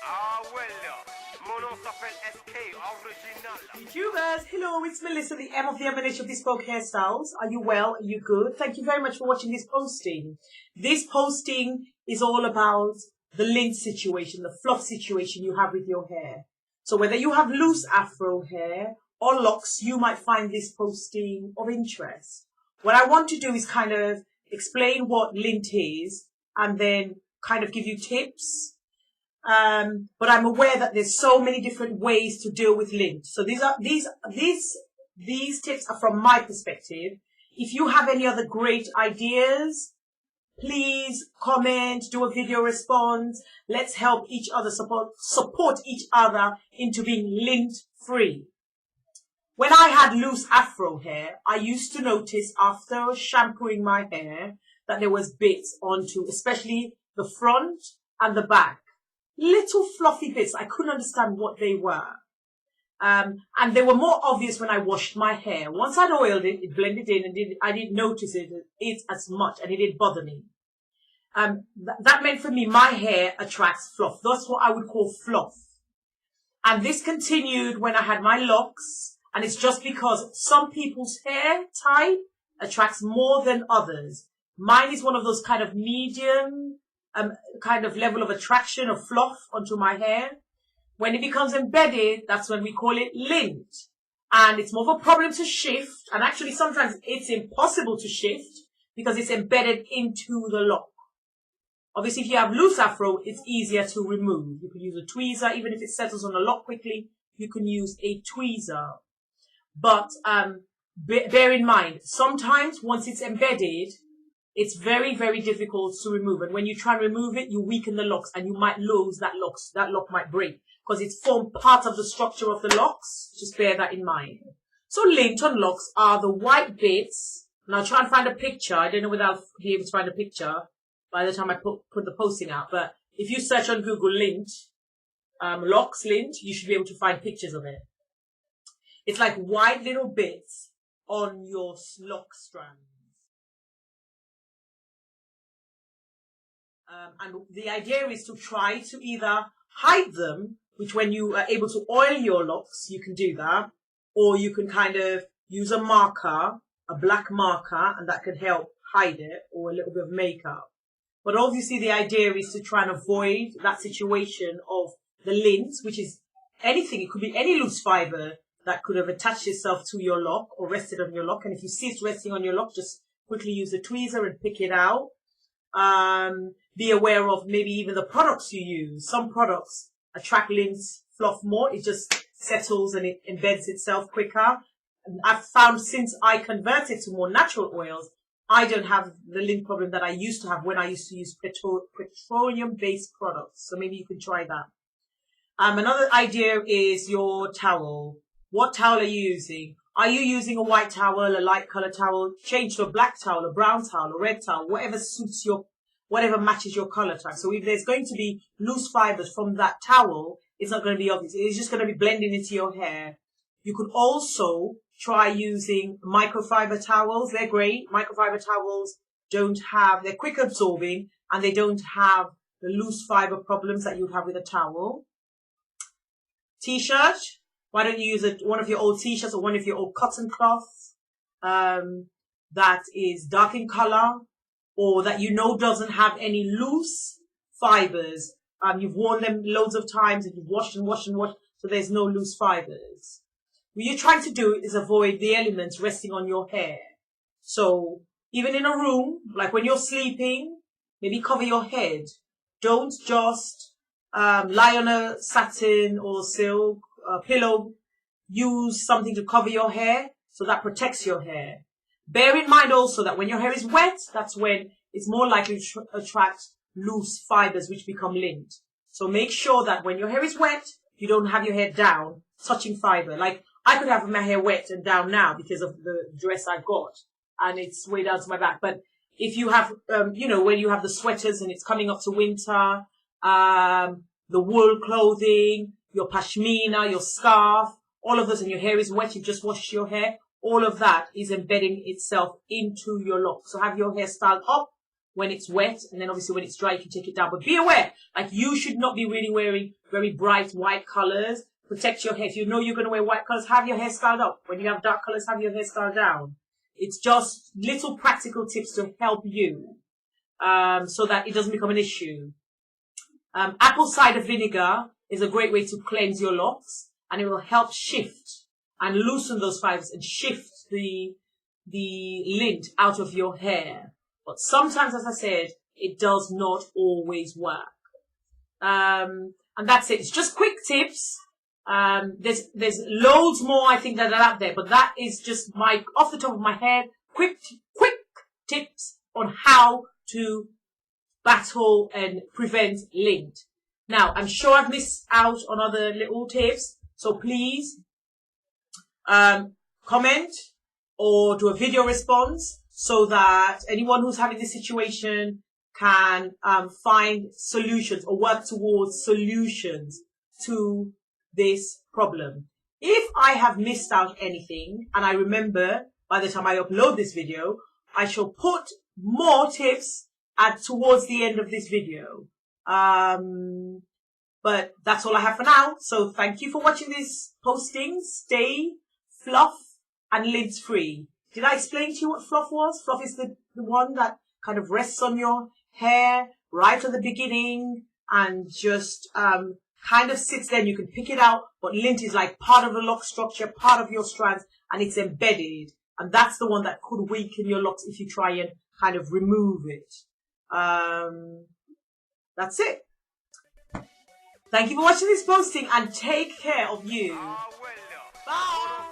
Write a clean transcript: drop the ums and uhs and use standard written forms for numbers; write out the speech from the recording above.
Ah, well, mon nom s'appelle SK, original. YouTubers, hello, it's Melissa, the M of the Emanation of Bespoke Hairstyles. Are you well? Are you good? Thank you very much for watching this posting. This posting is all about the lint situation, the fluff situation you have with your hair. So whether you have loose afro hair or locks, you might find this posting of interest. What I want to do is kind of explain what lint is and then kind of give you tips. But I'm aware that there's so many different ways to deal with lint. So these tips are from my perspective. If you have any other great ideas, please comment, do a video response. Let's help each other, support each other into being lint free. When I had loose afro hair, I used to notice after shampooing my hair that there was bits onto, especially the front and the back. Little fluffy bits. I couldn't understand what they were. And they were more obvious when I washed my hair. Once I'd oiled it, it blended in and I didn't notice it as much and it didn't bother me. That meant for me, my hair attracts fluff. That's what I would call fluff. And this continued when I had my locks. And it's just because some people's hair type attracts more than others. Mine is one of those kind of medium kind of level of attraction of fluff onto my hair. When it becomes embedded, that's when we call it lint. And it's more of a problem to shift. And actually sometimes it's impossible to shift because it's embedded into the lock. Obviously, if you have loose afro, it's easier to remove. You can use a tweezer. Even if it settles on the lock quickly, you can use a tweezer. But bear in mind, sometimes once it's embedded, it's very, very difficult to remove. And when you try and remove it, you weaken the locks and you might lose that locks. That lock might break because it's formed part of the structure of the locks. Just bear that in mind. So lint on locks are the white bits. And I'll try and find a picture. I don't know whether I'll be able to find a picture by the time I put the posting out. But if you search on Google lint, locks lint, you should be able to find pictures of it. It's like white little bits on your lock strands. And the idea is to try to either hide them, which when you are able to oil your locks, you can do that. Or you can kind of use a marker, a black marker, and that can help hide it, or a little bit of makeup. But obviously the idea is to try and avoid that situation of the lint, which is anything. It could be any loose fiber that could have attached itself to your lock or rested on your lock. And if you see it's resting on your lock, just quickly use the tweezer and pick it out. Be aware of maybe even the products you use. Some products attract lint fluff more. It just settles and it embeds itself quicker. And I've found since I converted to more natural oils, I don't have the lint problem that I used to have when I used to use petroleum-based products. So maybe you can try that. Another idea is your towel. What towel are you using? Are you using a white towel, a light color towel? Change to a black towel, a brown towel, a red towel, whatever suits whatever matches your color type. So if there's going to be loose fibers from that towel, it's not going to be obvious. It's just going to be blending into your hair. You could also try using microfiber towels. They're great. Microfiber towels they're quick absorbing and they don't have the loose fiber problems that you have with a towel. T-shirt. Why don't you use one of your old t-shirts or one of your old cotton cloths that is dark in color or that you know doesn't have any loose fibers. You've worn them loads of times and you've washed and washed and washed, so there's no loose fibers. What you're trying to do is avoid the elements resting on your hair. So even in a room, like when you're sleeping, maybe cover your head. Don't just lie on a satin or silk pillow. Use something to cover your hair so that protects your hair. Bear in mind also that when your hair is wet, that's when it's more likely to attract loose fibers which become lint. So make sure that when your hair is wet, you don't have your hair down, touching fiber. Like I could have my hair wet and down now because of the dress I've got and it's way down to my back. But if you have, when you have the sweaters and it's coming up to winter, the wool clothing, your pashmina, your scarf, all of this, and your hair is wet, you've just washed your hair, all of that is embedding itself into your lock. So have your hair styled up when it's wet, and then obviously when it's dry, you can take it down. But be aware, like you should not be really wearing very bright white colors. Protect your hair. If you know you're going to wear white colors, have your hair styled up. When you have dark colors, have your hair styled down. It's just little practical tips to help you, so that it doesn't become an issue. Apple cider vinegar is a great way to cleanse your locks, and it will help shift and loosen those fibers and shift the lint out of your hair. But sometimes, as I said, it does not always work. And that's it. It's just quick tips. There's loads more I think that are out there, but that is just my off the top of my head quick tips on how to battle and prevent lint. Now, I'm sure I've missed out on other little tips, so please comment or do a video response so that anyone who's having this situation can find solutions or work towards solutions to this problem. If I have missed out anything, and I remember by the time I upload this video, I shall put more tips towards the end of this video. But that's all I have for now. So thank you for watching this posting. Stay fluff and lint free. Did I explain to you what fluff was? Fluff is the one that kind of rests on your hair right at the beginning and just kind of sits there and you can pick it out. But lint is like part of the lock structure, part of your strands, and it's embedded. And that's the one that could weaken your locks if you try and kind of remove it. That's it. Thank you for watching this posting and take care of you. Bye.